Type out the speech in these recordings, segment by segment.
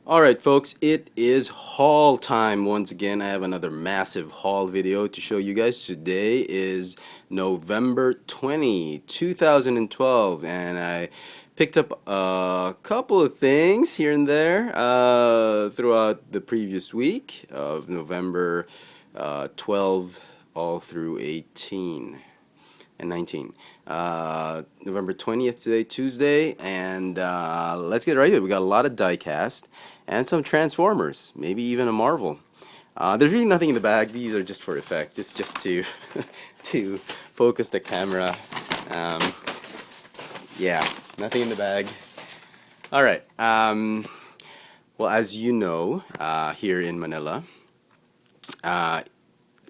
Alright folks, it is haul time once again. I have another massive haul video to show you guys. Today is November 20, 2012, and I picked up a couple of things here and there throughout the previous week of November 12 all through 18 and 19. November 20th today, Tuesday, and let's get right to it. We got a lot of die-cast and some Transformers, maybe even a Marvel. There's really nothing in the bag. These are just for effect. It's just to to focus the camera. Um, yeah, nothing in the bag. All right. Well, as you know, here in Manila, uh,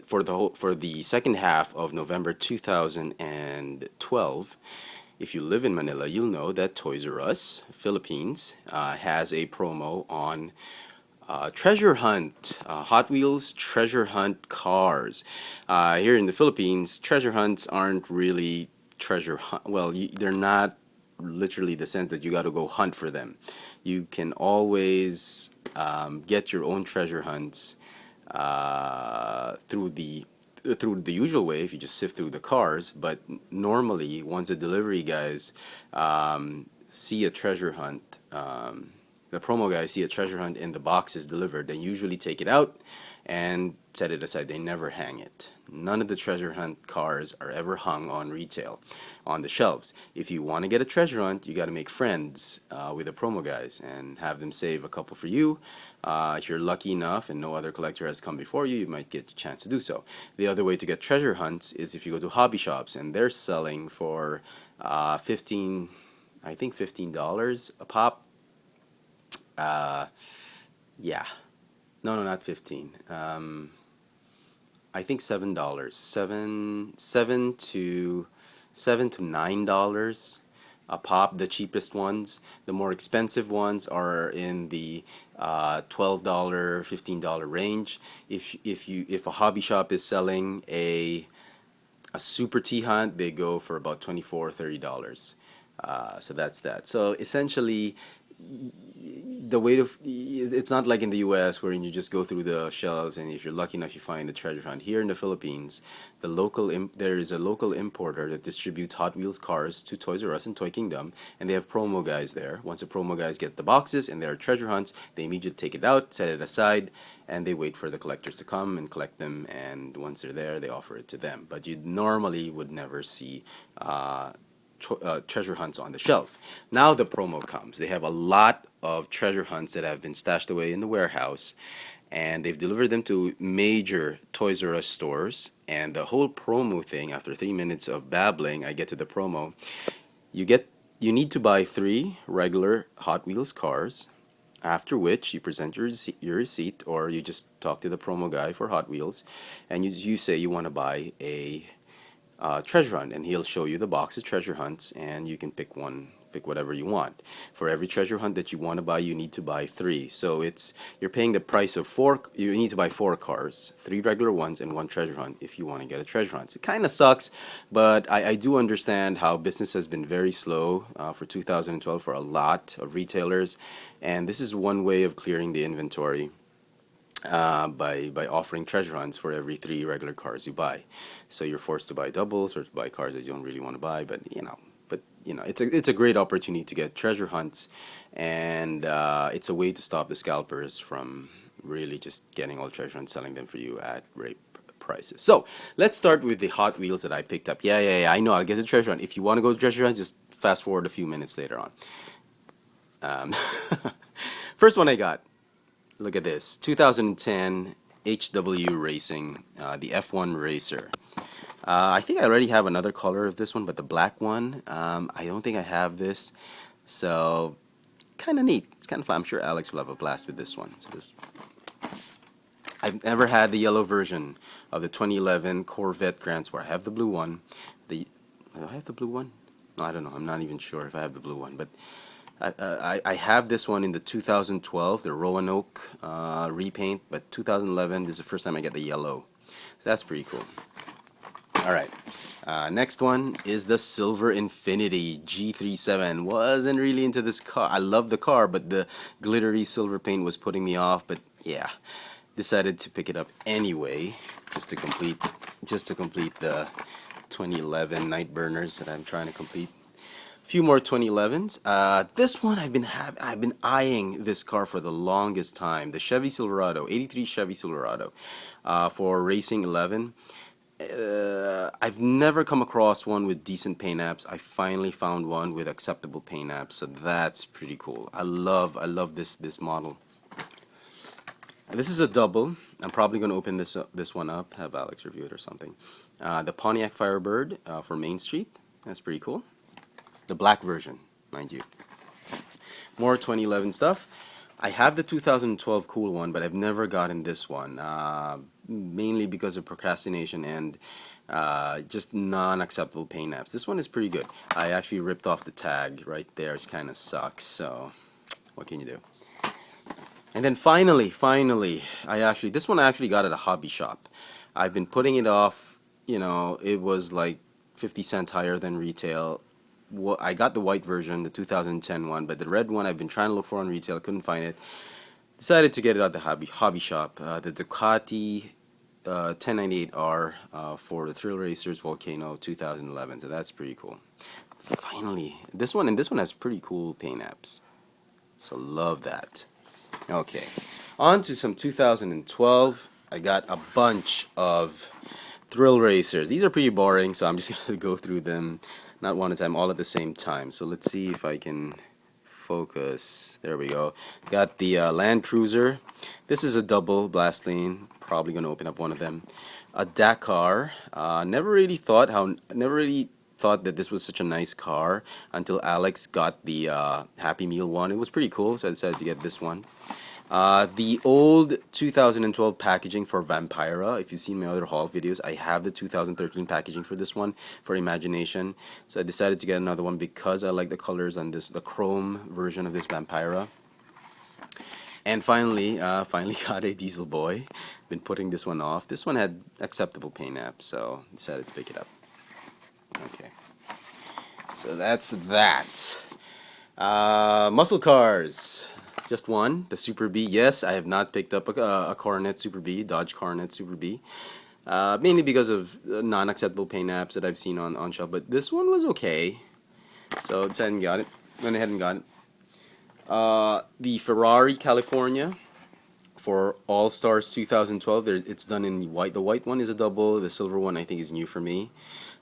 for the second half of November 2012, if you live in Manila, you'll know that Toys R Us Philippines has a promo on treasure hunt, Hot Wheels treasure hunt cars. Here in the Philippines, treasure hunts aren't really treasure hunt. Well, they're not literally the sense that you got to go hunt for them. You can always get your own treasure hunts through the usual way if you just sift through the cars. But normally, once the delivery guys see a treasure hunt, the promo guys see a treasure hunt and the box is delivered, they usually take it out and set it aside. They never hang it. None of the treasure hunt cars are ever hung on retail on the shelves. If you want to get a treasure hunt, you got to make friends with the promo guys and have them save a couple for you. If you're lucky enough and no other collector has come before you, you might get a chance to do so. The other way to get treasure hunts is if you go to hobby shops and they're selling for 15, I think $15 a pop. Uh, yeah, no, not 15. I think $7, seven to $9 a pop. The cheapest ones. The more expensive ones are in the $12, $15 range. If a hobby shop is selling a super T hunt, they go for about 24 $30. So that's that. So essentially, the way to it's not like in the US where you just go through the shelves and if you're lucky enough you find a treasure hunt. Here in the Philippines, there is a local importer that distributes Hot Wheels cars to Toys R Us and Toy Kingdom, and they have promo guys there. Once the promo guys get the boxes and there are treasure hunts, they immediately take it out, set it aside, and they wait for the collectors to come and collect them, and once they're there they offer it to them. But you normally would never see treasure hunts on the shelf. Now the promo comes. They have a lot of treasure hunts that have been stashed away in the warehouse, and they've delivered them to major Toys R Us stores. And the whole promo thing, after 3 minutes of babbling, I get to the promo. You get you need to buy three regular Hot Wheels cars. After which you present your receipt, or you just talk to the promo guy for Hot Wheels, and you say you want to buy a treasure hunt, and he'll show you the box of treasure hunts, and you can pick whatever you want. For every treasure hunt that you want to buy, you need to buy three. So you're paying the price of four. You need to buy four cars, three regular ones, and one treasure hunt if you want to get a treasure hunt. It kind of sucks, but I do understand how business has been very slow for 2012 for a lot of retailers, and this is one way of clearing the inventory by offering treasure hunts for every three regular cars you buy. So you're forced to buy doubles or to buy cars that you don't really want to buy, but it's a great opportunity to get treasure hunts, and it's a way to stop the scalpers from really just getting all treasure hunts, selling them for you at rape prices. So let's start with the Hot Wheels that I picked up. Yeah. I know I'll get the treasure hunt. If you want to go to treasure hunt, just fast forward a few minutes later on. Um, First one I got. Look at this, 2010 HW Racing, the F1 Racer. I think I already have another color of this one, but the black one, I don't think I have this. So, kind of neat. It's kind of fun. I'm sure Alex will have a blast with this one. I've never had the yellow version of the 2011 Corvette Grand Sport. I have the blue one. Do I have the blue one? No, I don't know. I'm not even sure if I have the blue one, but I have this one in the 2012, the Roanoke repaint, but 2011 this is the first time I get the yellow. So that's pretty cool. All right. Next one is the Silver Infinity G37. Wasn't really into this car. I love the car, but the glittery silver paint was putting me off. But yeah, decided to pick it up anyway, just to complete the 2011 night burners that I'm trying to complete. A few more 2011s. This one I've been eyeing this car for the longest time. The Chevy Silverado, 83 Chevy Silverado, for Racing 11. I've never come across one with decent paint apps. I finally found one with acceptable paint apps, so that's pretty cool. I love this model. And this is a double. I'm probably going to open this one up, have Alex review it or something. The Pontiac Firebird for Main Street. That's pretty cool. The black version, mind you. More 2011 stuff. I have the 2012 cool one, but I've never gotten this one, mainly because of procrastination and just non-acceptable paint apps. This one is pretty good. I actually ripped off the tag right there. It kind of sucks, so what can you do? And then finally, this one I actually got at a hobby shop. I've been putting it off, you know, it was like 50 cents higher than retail. I got the white version, the 2010 one, but the red one I've been trying to look for on retail, couldn't find it. Decided to get it at the hobby shop. The Ducati 1098R for the Thrill Racers Volcano 2011. So that's pretty cool. Finally, this one has pretty cool paint apps. So love that. Okay, on to some 2012. I got a bunch of Thrill Racers. These are pretty boring, so I'm just going to go through them, not one at a time, all at the same time. So let's see if I can focus. There we go. Got the Land Cruiser. This is a double blast lane. Probably going to open up one of them. A Dakar. Never really thought that this was such a nice car until Alex got the Happy Meal one. It was pretty cool, so I decided to get this one. The old 2012 packaging for Vampira. If you've seen my other haul videos, I have the 2013 packaging for this one for Imagination. So I decided to get another one because I like the colors on this, the chrome version of this Vampira. And finally got a Diesel Boy. Been putting this one off. This one had acceptable paint apps, so decided to pick it up. Okay, so that's that. Muscle cars. Just one, the Super B. Yes, I have not picked up a Coronet Super B, Dodge Coronet Super B. Mainly because of non-acceptable paint apps that I've seen on shelf. But this one was okay, so decided and got it. Went ahead and got it. The Ferrari California for All Stars 2012. It's done in white. The white one is a double. The silver one I think is new for me.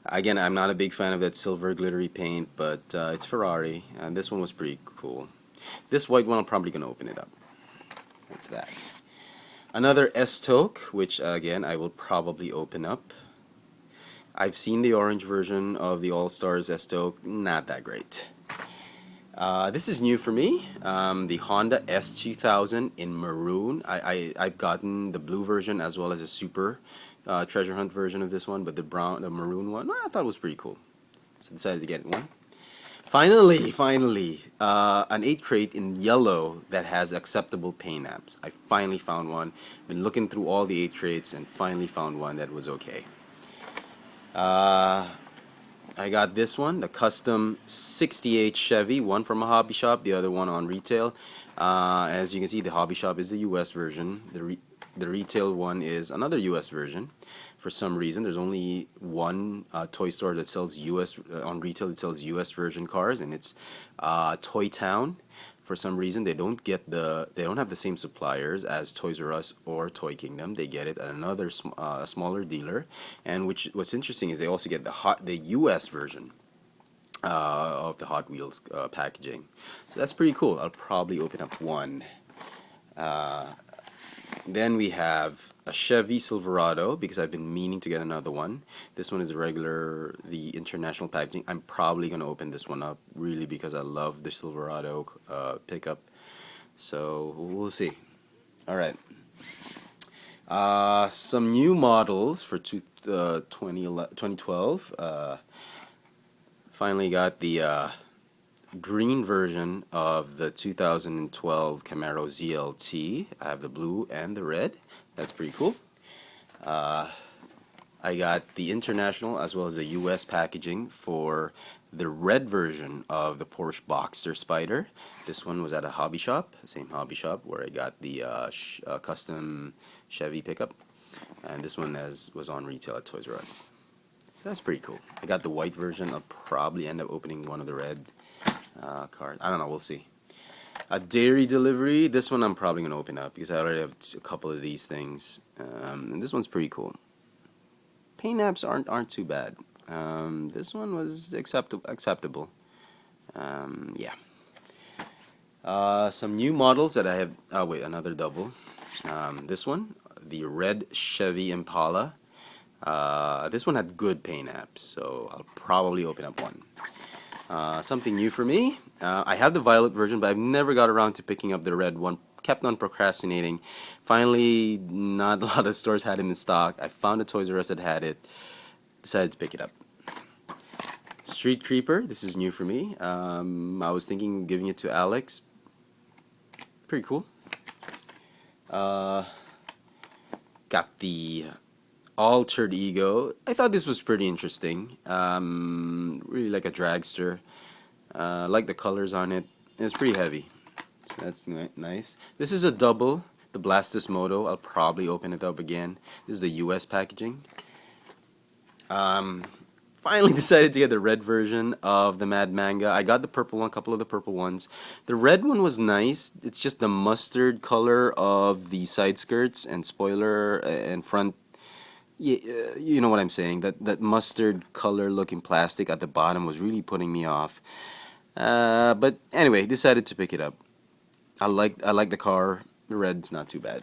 Again, I'm not a big fan of that silver glittery paint, but it's Ferrari, and this one was pretty cool. This white one, I'm probably going to open it up. That's that. Another S-Toke, which again, I will probably open up. I've seen the orange version of the All-Stars S-Toke, not that great. This is new for me, the Honda S2000 in maroon. I've gotten the blue version as well as a super treasure hunt version of this one, but the maroon one, I thought was pretty cool. So I decided to get one. Finally, an 8 crate in yellow that has acceptable paint apps. I finally found one. Been looking through all the 8 crates and finally found one that was okay. I got this one, the custom 68 Chevy, one from a hobby shop, the other one on retail. As you can see, the hobby shop is the US version. The retail one is another US version. For some reason, there's only one toy store that sells US on retail that sells US version cars, and it's Toy Town. For some reason, they don't have the same suppliers as Toys R Us or Toy Kingdom. They get it at another smaller dealer. And what's interesting is they also get the US version of the Hot Wheels packaging. So that's pretty cool. I'll probably open up one. Then we have a Chevy Silverado, because I've been meaning to get another one. This one is the international packaging. I'm probably going to open this one up, really, because I love the Silverado pickup. So we'll see. Alright. Some new models for 2012. Finally got the green version of the 2012 Camaro ZLT. I have the blue and the red. That's pretty cool. I got the international as well as the US packaging for the red version of the Porsche Boxster Spider. This one was at a hobby shop, same hobby shop where I got the custom Chevy pickup. And this one was on retail at Toys R Us. So that's pretty cool. I got the white version. I'll probably end up opening one of the red cards. I don't know, we'll see. A dairy delivery. This one I'm probably going to open up because I already have a couple of these things. And this one's pretty cool. Paint apps aren't too bad. This one was acceptable. Yeah. Some new models that I have. Oh wait, another double. This one, the red Chevy Impala. This one had good paint apps, so I'll probably open up one. Something new for me. I have the violet version, but I've never got around to picking up the red one. Kept on procrastinating. Finally, not a lot of stores had it in stock. I found a Toys R Us that had it. Decided to pick it up. Street Creeper. This is new for me. I was thinking of giving it to Alex. Pretty cool. Got the Altered Ego. I thought this was pretty interesting. Really like a dragster. Like the colors on it. It's pretty heavy. So that's nice. This is a double, the Blastus Moto. I'll probably open it up again. This is the US packaging. Finally decided to get the red version of the Mad Manga. I got the purple one, a couple of the purple ones. The red one was nice. It's just the mustard color of the side skirts and spoiler and front. You know what I'm saying. That mustard color looking plastic at the bottom was really putting me off. But anyway, decided to pick it up. I like the car. The red's not too bad.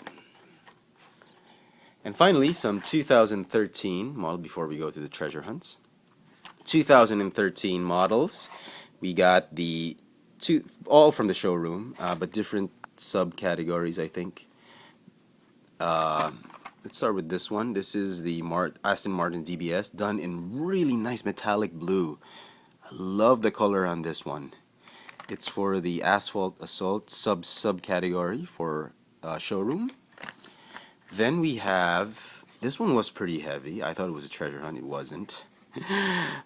And finally, some 2013 model before we go to the treasure hunts. 2013 models. We got the all from the showroom, but different subcategories, I think. Let's start with this one. This is the Aston Martin DBS, done in really nice metallic blue. I love the color on this one. It's for the Asphalt Assault subcategory for showroom. Then we have, this one was pretty heavy. I thought it was a treasure hunt. It wasn't.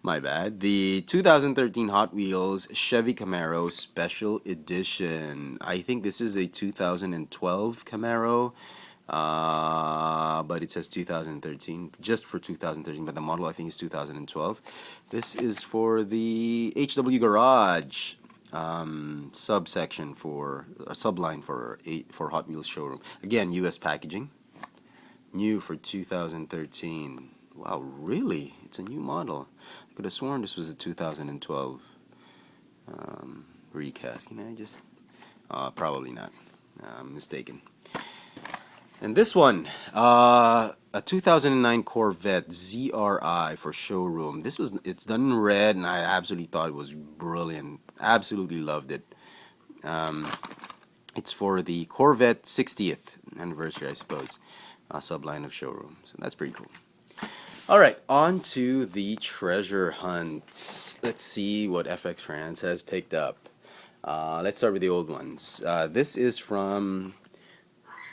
My bad. The 2013 Hot Wheels Chevy Camaro Special Edition. I think this is a 2012 Camaro, but it says 2013, just for 2013, but the model I think is 2012. This is for the HW Garage subsection for a subline for Hot Wheels showroom. Again, US packaging. New for 2013. Wow, really? It's a new model. I could have sworn this was a 2012 recast. Can I just... probably not. I'm mistaken. And this one, a 2009 Corvette ZRI for showroom. It's done in red, and I absolutely thought it was brilliant. Absolutely loved it. It's for the Corvette 60th anniversary, I suppose. Subline of showroom. So that's pretty cool. Alright, on to the treasure hunts. Let's see what fxfranz has picked up. Let's start with the old ones. This is from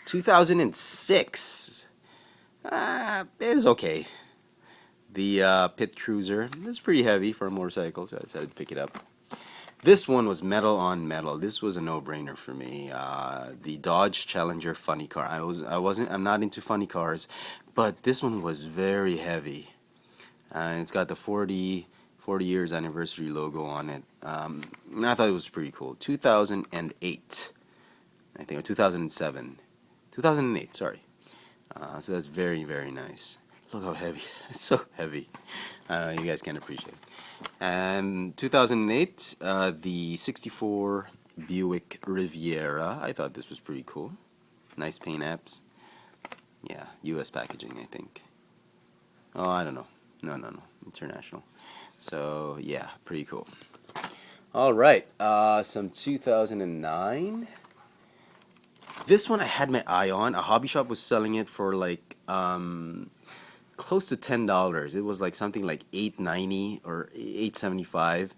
2006. It's okay. The Pit Cruiser. It's pretty heavy for a motorcycle, so I decided to pick it up. This one was metal on metal. This was a no-brainer for me. The Dodge Challenger funny car. I'm not into funny cars, but this one was very heavy. It's got the 40 years anniversary logo on it. I thought it was pretty cool. 2008, I think, or 2007. 2008, sorry. So that's very, very nice. Look how heavy. It's so heavy. You guys can appreciate it. And 2008, the 64 Buick Riviera. I thought this was pretty cool. Nice paint apps. Yeah, US packaging, I think. Oh, I don't know. No. International. So, yeah, pretty cool. Alright, some 2009. This one I had my eye on. A hobby shop was selling it for like close to $10. It was like something like $8.90 or $8.75.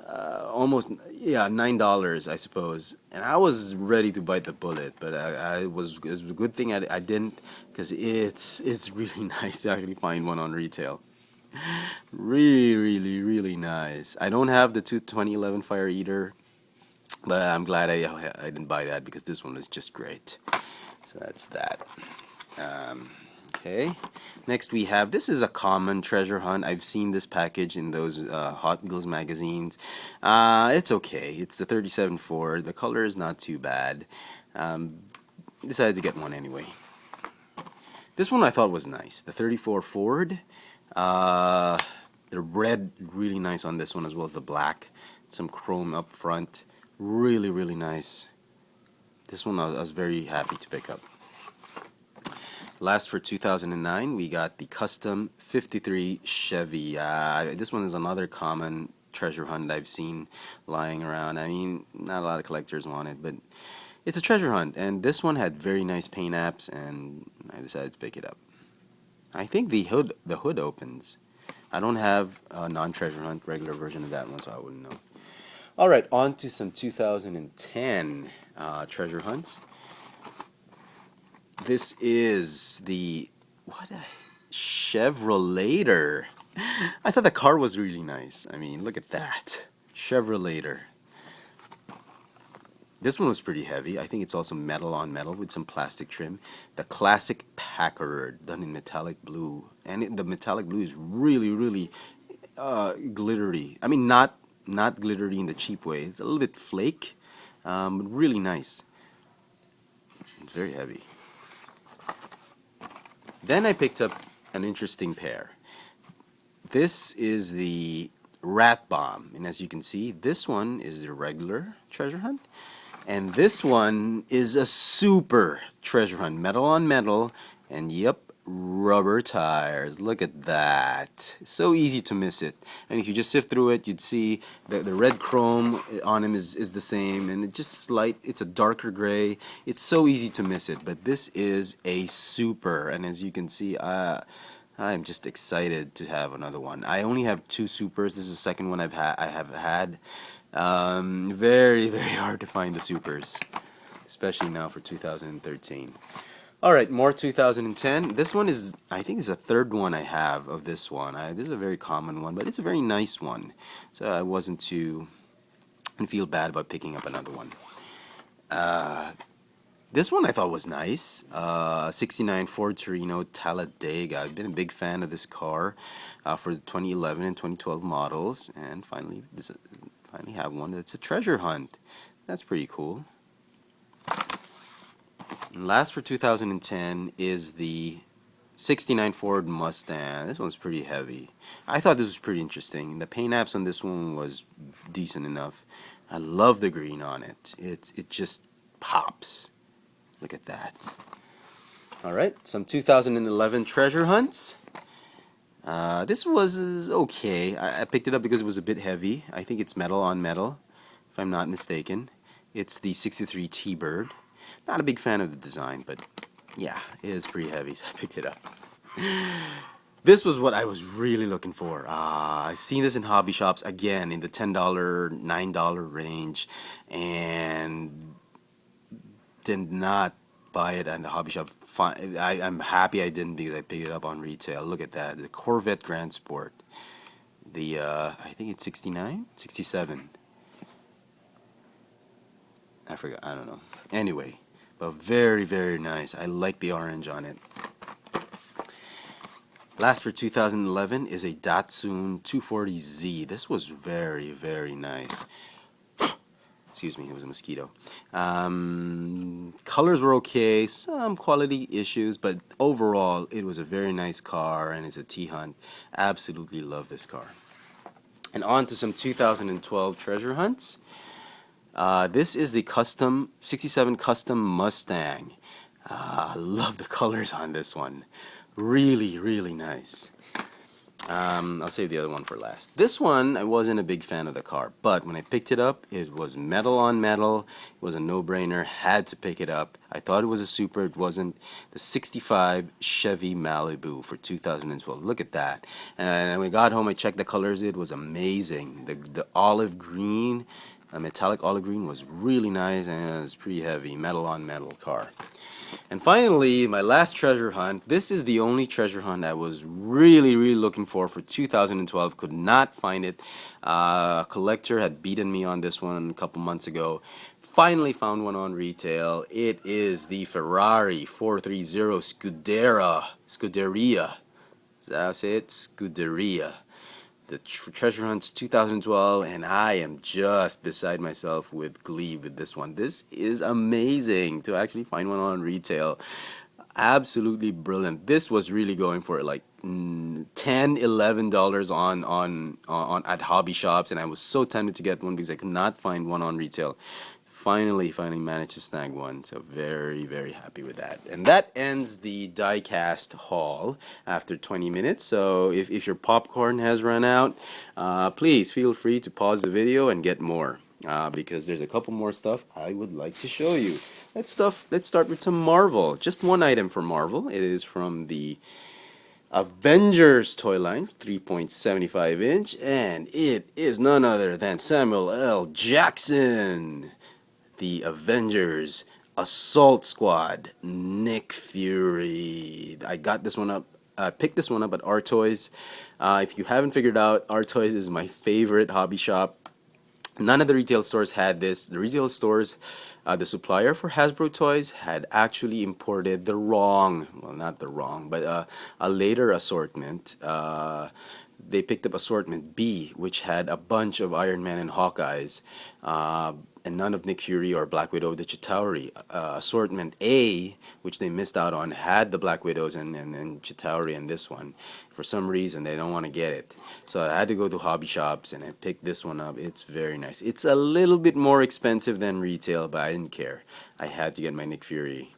almost, yeah, $9, I suppose. And I was ready to bite the bullet, but it's a good thing I didn't, because it's really nice to actually find one on retail. Really, really, really nice. I don't have the 2011 Fire Eater, but I'm glad I didn't buy that, because this one is just great. So that's that. Um, okay. Next we have, this is a common treasure hunt. I've seen this package in those Hot Wheels magazines. It's okay. It's the 37 Ford. The color is not too bad. Um, Decided to get one anyway. This one I thought was nice. The 34 Ford. Uh, the red, really nice on this one, as well as the black. Some chrome up front. Really, really nice. This one I was very happy to pick up. Last, for 2009, we got the custom 53 Chevy. This one is another common treasure hunt I've seen lying around. I mean, not a lot of collectors want it, but it's a treasure hunt. And this one had very nice paint apps, and I decided to pick it up. I think the hood opens. I don't have a non-treasure hunt regular version of that one, so I wouldn't know. All right, on to some 2010 treasure hunts. This is the, what a Chevrolet. I thought the car was really nice. I mean, look at that. Chevrolet. This one was pretty heavy. I think it's also metal on metal with some plastic trim. The classic Packard, done in metallic blue. And the metallic blue is really, really glittery. I mean, not glittery in the cheap way. It's a little bit flake, but really nice. It's very heavy. Then I picked up an interesting pair. This is the Rat Bomb, and as you can see, this one is the regular treasure hunt, and this one is a super treasure hunt, metal on metal, and yep, rubber tires. Look at that. So easy to miss it. And if you just sift through it, you'd see the red chrome on him is the same, and it's a darker gray. It's so easy to miss it, but this is a super, and as you can see, I'm just excited to have another one. I only have two supers. This is the second one I have had. Very, very hard to find the supers, especially now for 2013. Alright, more 2010. This one is, I think, is the third one I have of this one. This is a very common one, but it's a very nice one. So I wasn't too, and feel bad about picking up another one. This one I thought was nice. 69 Ford Torino Talladega. I've been a big fan of this car for the 2011 and 2012 models, and finally have one that's a treasure hunt. That's pretty cool. And last, for 2010, is the 69 Ford Mustang. This one's pretty heavy. I thought this was pretty interesting. The paint apps on this one was decent enough. I love the green on it. It just pops. Look at that. Alright, some 2011 treasure hunts. This was okay. I picked it up because it was a bit heavy. I think it's metal on metal, if I'm not mistaken. It's the 63 T-Bird. Not a big fan of the design, but yeah, it is pretty heavy, so I picked it up. This was what I was really looking for. I've seen this in hobby shops, again, in the $10, $9 range, and did not buy it in the hobby shop. I'm happy I didn't, because I picked it up on retail. Look at that, the Corvette Grand Sport. The, I think it's 69? 67. I forgot, I don't know. Anyway, but very, very nice. I like the orange on it. Last, for 2011, is a Datsun 240Z. This was very, very nice. Excuse me, it was a mosquito. Colors were okay, some quality issues, but overall, it was a very nice car, and it's a T-Hunt. Absolutely love this car. And on to some 2012 treasure hunts. This is the 67 Custom Mustang. I love the colors on this one. Really, really nice. I'll save the other one for last. This one, I wasn't a big fan of the car, but when I picked it up, it was metal on metal. It was a no-brainer. Had to pick it up. I thought it was a super. It wasn't. The '65 Chevy Malibu for 2012. Look at that. And when I got home, I checked the colors. It was amazing. The olive green, a metallic olive green, was really nice, and it was pretty heavy. Metal on metal car. And finally, my last treasure hunt. This is the only treasure hunt I was really, really looking for 2012. Could not find it. A collector had beaten me on this one a couple months ago. Finally found one on retail. It is the Ferrari 430 Scuderia. Is that how I say it? Scuderia. The treasure hunt's 2012, and I am just beside myself with glee with this one. This is amazing to actually find one on retail. Absolutely brilliant. This was really going for like $10, $11 on at hobby shops, and I was so tempted to get one because I could not find one on retail. Finally managed to snag one, so very, very happy with that. And that ends the die-cast haul after 20 minutes. So if your popcorn has run out, please feel free to pause the video and get more, because there's a couple more stuff I would like to show you. Let's start with some Marvel. Just one item for Marvel. It is from the Avengers toy line, 3.75 inch, and it is none other than Samuel L. Jackson. The Avengers Assault Squad, Nick Fury. I got this one up. I picked this one up at Our Toys. If you haven't figured out, Our Toys is my favorite hobby shop. None of the retail stores had this. The retail stores, the supplier for Hasbro toys had actually imported the wrong, well, not the wrong, but a later assortment. They picked up assortment B, which had a bunch of Iron Man and Hawkeyes, and none of Nick Fury or Black Widow, the Chitauri. Assortment A, which they missed out on, had the Black Widows and Chitauri and this one. For some reason, they don't want to get it. So I had to go to hobby shops, and I picked this one up. It's very nice. It's a little bit more expensive than retail, but I didn't care. I had to get my Nick Fury.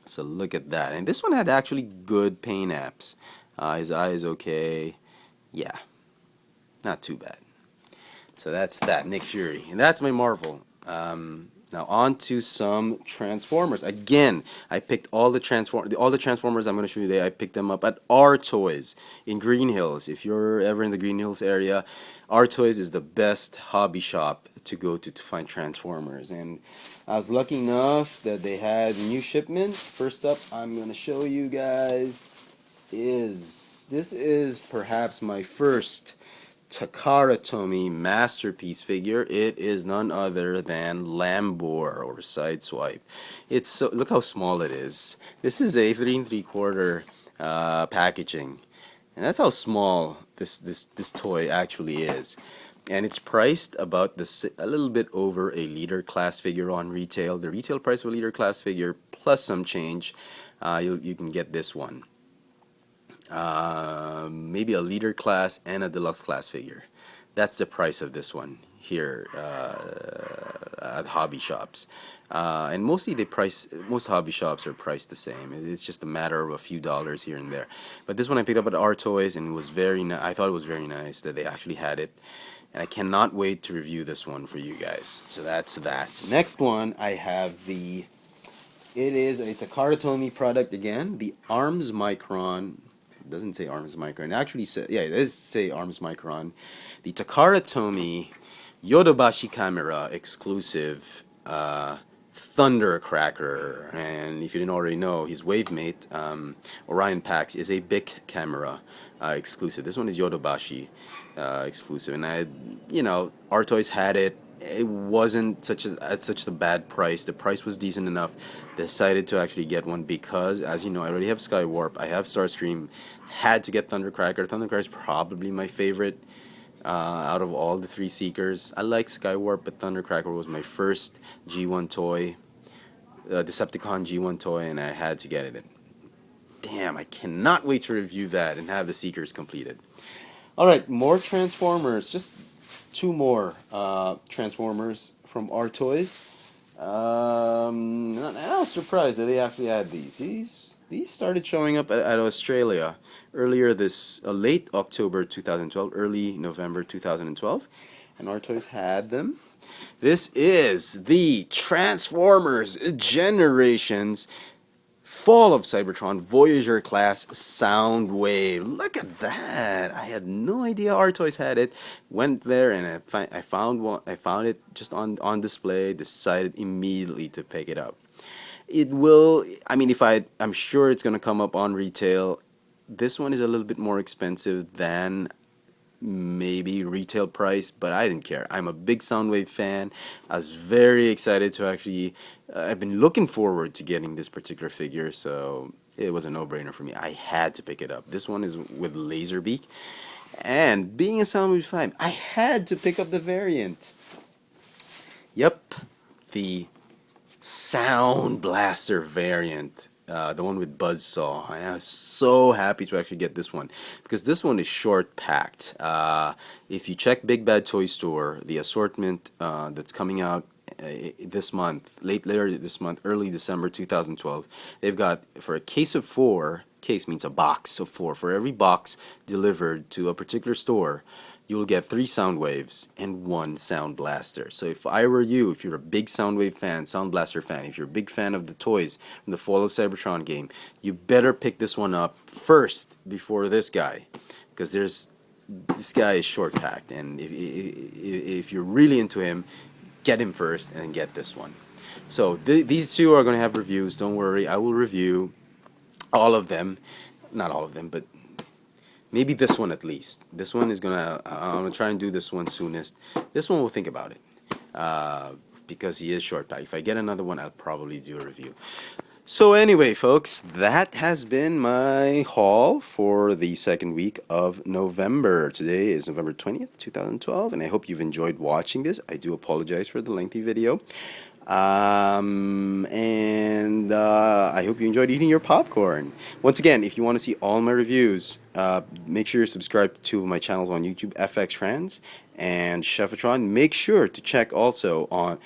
So look at that. And this one had actually good paint apps. His eye is okay. Yeah, not too bad. So that's that, Nick Fury. And that's my Marvel. Now on to some Transformers. Again, I picked all the Transformers I'm going to show you today. I picked them up at Our Toys in Green Hills. If you're ever in the Green Hills area, Our Toys is the best hobby shop to go to find Transformers. And I was lucky enough that they had new shipment. First up, I'm going to show you guys this is perhaps my first Takara Tomy masterpiece figure. It is none other than Lambor, or Sideswipe. It's so, look how small it is. This is a 3 3/4 packaging, and that's how small this toy actually is. And it's priced about a little bit over a leader class figure on retail. The retail price of a leader class figure plus some change, you can get this one. Maybe a leader class and a deluxe class figure. That's the price of this one here at hobby shops. And mostly most hobby shops are priced the same. It's just a matter of a few dollars here and there. But this one I picked up at Our Toys, and it was I thought it was very nice that they actually had it. And I cannot wait to review this one for you guys. So that's that. Next one, I have it's a Takara Tomy product again, the Arms Micron. It doesn't say Arms Micron. It actually says, yeah, it does say Arms Micron. The Takara Tomy Yodobashi camera exclusive Thundercracker. And if you didn't already know, his wavemate, Orion Pax, is a BIC camera exclusive. This one is Yodobashi exclusive. And Our Toys had it. It wasn't at such a bad price. The price was decent enough. Decided to actually get one because, as you know, I already have Skywarp. I have Starscream. Had to get Thundercracker. Thundercracker is probably my favorite out of all the three Seekers. I like Skywarp, but Thundercracker was my first G1 toy, Decepticon G1 toy, and I had to get it. Damn, I cannot wait to review that and have the Seekers completed. All right, more Transformers. Just two more Transformers from Our Toys. I was surprised that they actually had these. These These started showing up at Australia earlier this late October 2012, early November 2012, and our toys had them. This is the Transformers Generations Fall of Cybertron Voyager class Soundwave. Look at that! I had no idea our toys had it. Went there and I found one. I found it just on display. Decided immediately to pick it up. It will. I mean, I'm sure it's gonna come up on retail. This one is a little bit more expensive than maybe retail price, but I didn't care. I'm a big Soundwave fan. I was very excited to actually. I've been looking forward to getting this particular figure, so it was a no-brainer for me. I had to pick it up. This one is with Laserbeak, and being a Soundwave fan, I had to pick up the variant. Yep, the Sound Blaster variant, the one with Buzzsaw. I was so happy to actually get this one because this one is short packed. If you check Big Bad Toy Store, the assortment that's coming out this month, later this month, early December 2012, they've got for a case of 4. Case means a box of 4. For every box delivered to a particular store, you will get 3 sound waves and 1 sound blaster. So if I were you, if you're a big Soundwave fan, Sound Blaster fan, if you're a big fan of the toys from the Fall of Cybertron game, you better pick this one up first before this guy, because this guy is short packed, and if you're really into him, get him first and get this one. So these two are going to have reviews. Don't worry, I will review all of them, not all of them, but maybe this one at least. This one is I'm gonna try and do this one soonest. This one we'll think about it, because he is short pack. If I get another one, I'll probably do a review. So anyway, folks, that has been my haul for the second week of November. Today is November 20th, 2012, and I hope you've enjoyed watching this. I do apologize for the lengthy video. And I hope you enjoyed eating your popcorn. Once again, if you want to see all my reviews, make sure you're subscribed to 2 of my channels on YouTube, fxfranz and Chefatron. Make sure to check also on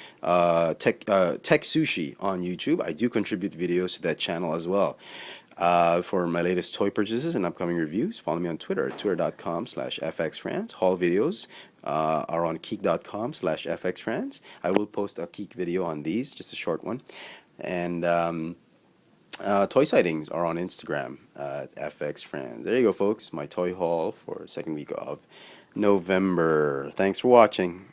Tech Sushi on YouTube. I do contribute videos to that channel as well. For my latest toy purchases and upcoming reviews, follow me on Twitter at twitter.com/fxfranz. Haul videos are on keek.com/fxfranz. I will post a Keek video on these, just a short one. And toy sightings are on Instagram at fxfranz. There you go, folks. My toy haul for second week of November. Thanks for watching.